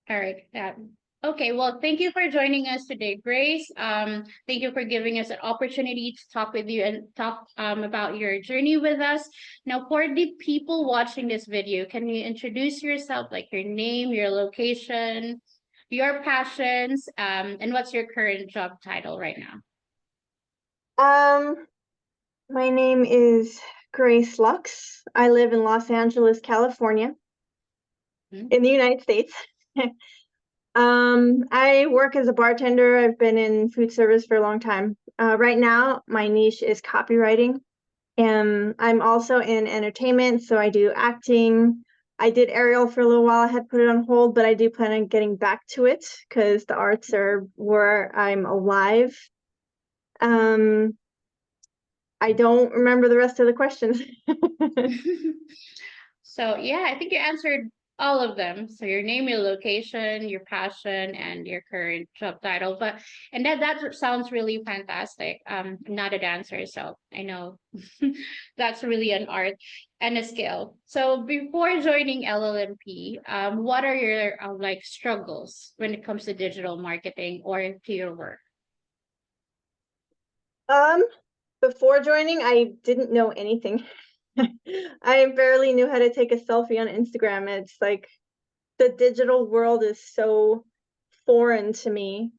All right. Okay. Well, thank you for joining us today, Grace. Thank you for giving us an opportunity to talk with you and talk about your journey with us. Now, for the people watching this video, can you introduce yourself, like your name, your location, your passions, and what's your current job title right now? Um, my name is Grace Lux. I live in Los Angeles, California, Hmm? in the United States. I work as a bartender. I've been in food service for a long time. Right now, my niche is copywriting. And I'm also in entertainment, so I do acting. I did aerial for a little while. I had put it on hold, but I do plan on getting back to it because the arts are where I'm alive. Um, I don't remember the rest of the questions. So yeah, I think you answered all of them. So your name, your location, your passion, and your current job title. But and that sounds really fantastic. I'm not a dancer, so I know that's really an art and a skill. So before joining LLMP, what are your like struggles when it comes to digital marketing or to your work? Um, Before joining, I didn't know anything. I barely knew how to take a selfie on Instagram. It's like the digital world is so foreign to me,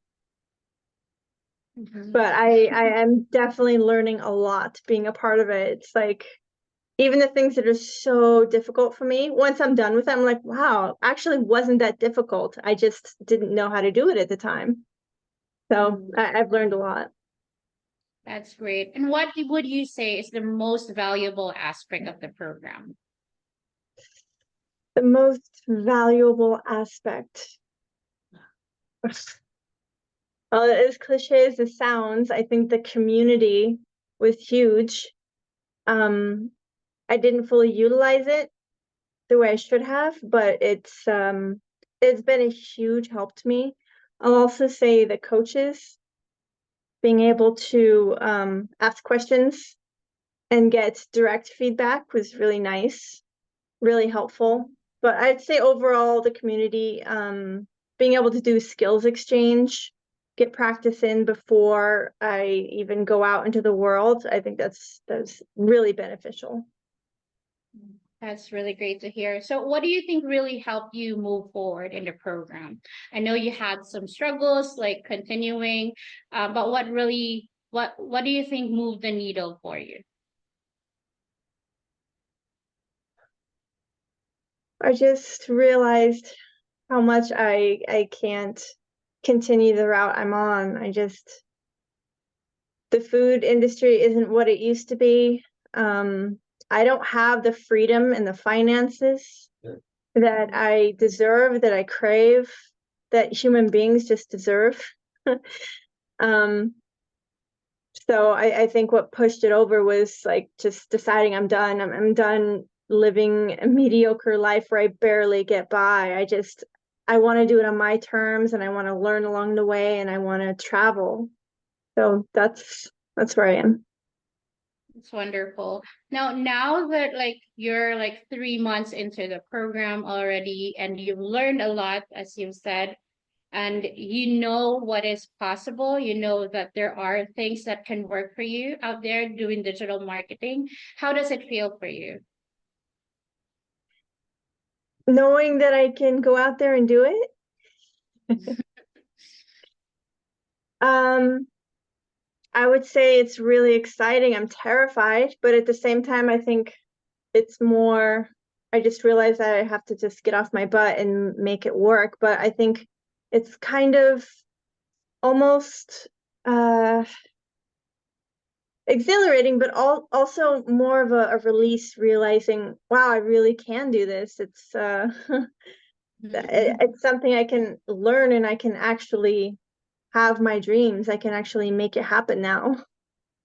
Mhm. but I am definitely learning a lot being a part of it. It's like even the things that are so difficult for me, once I'm done with it, I'm like, wow, actually wasn't that difficult. I just didn't know how to do it at the time. So Mm. I've learned a lot. That's great. And what would you say is the most valuable aspect of the program? The most valuable aspect. Well, as cliche as it sounds, I think the community was huge. Um, I didn't fully utilize it the way I should have, but it's been a huge help to me. I'll also say the coaches being able to ask questions and get direct feedback was really nice, really helpful. But I'd say overall the community, being able to do skills exchange, get practice in before I even go out into the world, I think that's really beneficial. That's really great to hear. So, what do you think really helped you move forward in the program? I know you had some struggles, like continuing, but what do you think moved the needle for you? I just realized how much I can't continue the route I'm on. The food industry isn't what it used to be. I don't have the freedom and the finances that Mhm. I deserve, that I crave, that human beings just deserve. um, so I think what pushed it over was like just deciding I'm done. I'm done living a mediocre life where I barely get by. I want to do it on my terms and I want to learn along the way and I want to travel. So that's where I am. It's wonderful. Now that like you're like 3 months into the program already, and you've learned a lot, as you've said, and you know what is possible, you know that there are things that can work for you out there doing digital marketing. How does it feel for you? Knowing that I can go out there and do it. Um, I would say it's really exciting. I'm terrified, but at the same time, I think it's more, I just realized that I have to just get off my butt and make it work. But I think it's kind of almost exhilarating, but also more of a release, realizing, wow, I really can do this. It's something I can learn and I can actually have my dreams. I can actually make it happen now.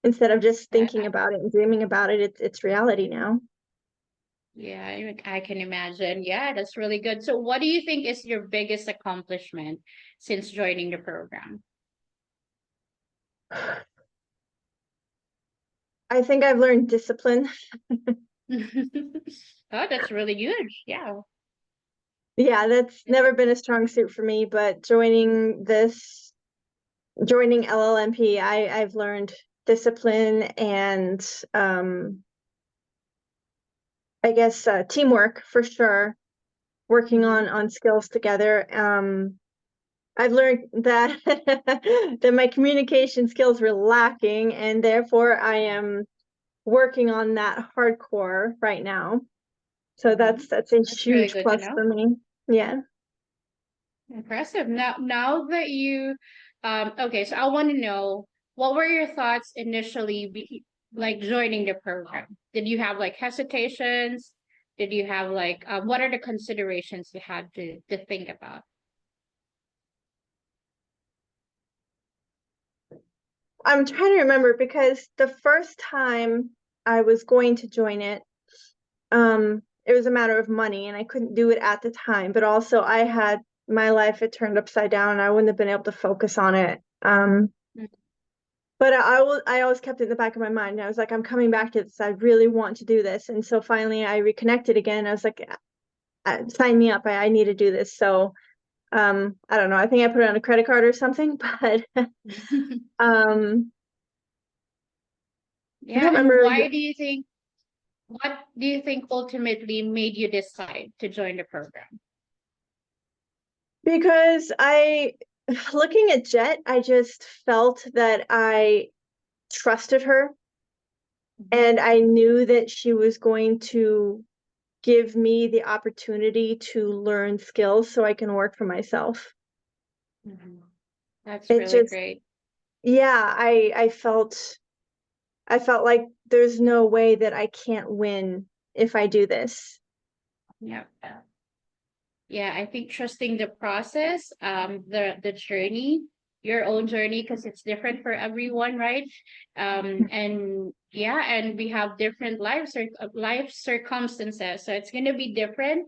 Instead of just thinking Yeah, about it and dreaming about it, it's reality now. yeah, I can imagine. Yeah, that's really good. So, what do you think is your biggest accomplishment since joining the program? I think I've learned discipline. Oh, that's really good. Yeah. Yeah, that's never been a strong suit for me, but joining LLMP, I've learned discipline and I guess teamwork for sure, working on skills together. I've learned that that my communication skills were lacking, and therefore I am working on that hardcore right now. So that's a That's really huge good to plus know. for me. Yeah. Impressive. Now that you, okay, so I want to know what were your thoughts initially, like joining the program? Did you have like hesitations? Did you have like, what are the considerations you had to think about? I'm trying to remember because the first time I was going to join it, it was a matter of money and I couldn't do it at the time, but also my life had turned upside down and I wouldn't have been able to focus on it. Mm. But I always kept it in the back of my mind. I was like, I'm coming back to this. I really want to do this. And so finally I reconnected again. I was like, sign me up. I need to do this. So, I don't know. I think I put it on a credit card or something, but, um, I Yeah, don't and remember what do you think ultimately made you decide to join the program? because looking at Jet, I just felt that I trusted her and I knew that she was going to give me the opportunity to learn skills so I can work for myself. Mhm. That's It really just, great. yeah, I felt like there's no way that I can't win if I do this. Yeah. Yeah, I think trusting the process, the journey, your own journey, because it's different for everyone, right? And yeah, and we have different life circumstances, so it's gonna be different.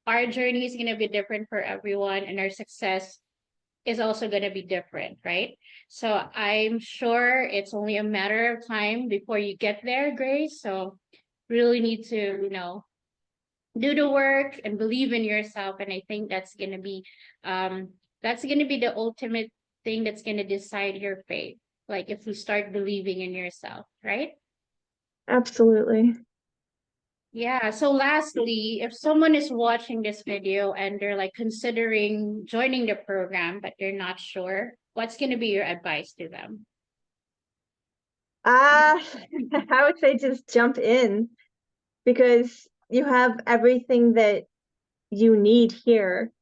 Our journey is gonna be different for everyone, and our success is also gonna be different, right? So I'm sure it's only a matter of time before you get there, Grace. So really need to, do the work and believe in yourself, and I think um that's gonna be the ultimate thing that's gonna decide your fate, like if you start believing in yourself, right? Absolutely. Yeah, so lastly, if someone is watching this video and they're like considering joining the program but they're not sure, what's gonna be your advice to them? Ah, I would say just jump in because you have everything that you need here.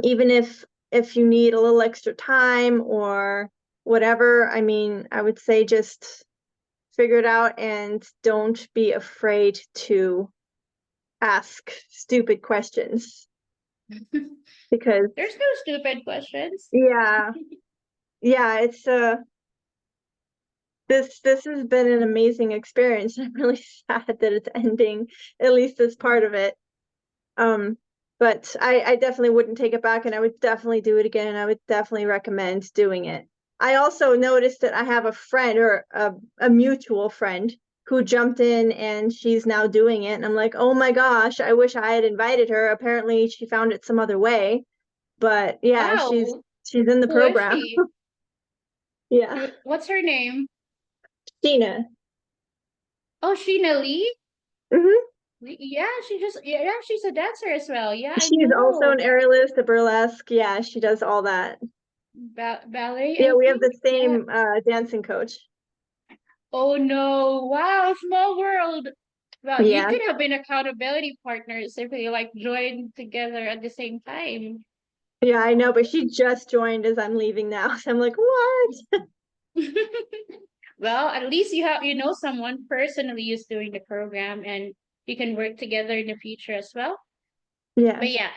Even if you need a little extra time or whatever, I mean, I would say just figure it out and don't be afraid to ask stupid questions because There's no stupid questions. yeah, yeah, it's this has been an amazing experience. I'm really sad that it's ending, at least this part of it. Um, but I definitely wouldn't take it back and I would definitely do it again. I would definitely recommend doing it. I also noticed that I have a friend or a mutual friend who jumped in and she's now doing it. And I'm like, oh my gosh, I wish I had invited her. Apparently she found it some other way. But yeah, Wow, she's in the who is program. she? Yeah. What's her name? Tina. Oh, Sheena Lee. Hmm. Yeah, she's a dancer as well. Yeah, I She's also know. an aerialist, a burlesque. Yeah, she does all that. Ballet, Yeah, I we have think. the Yeah. same dancing coach. Oh no. Wow, small world. Well, you Yeah. could have been accountability partners if they like joined together at the same time. Yeah, I know, but she just joined as I'm leaving now. So I'm like, what? Well, at least you know someone personally who's doing the program and you can work together in the future as well. Yeah. But yeah,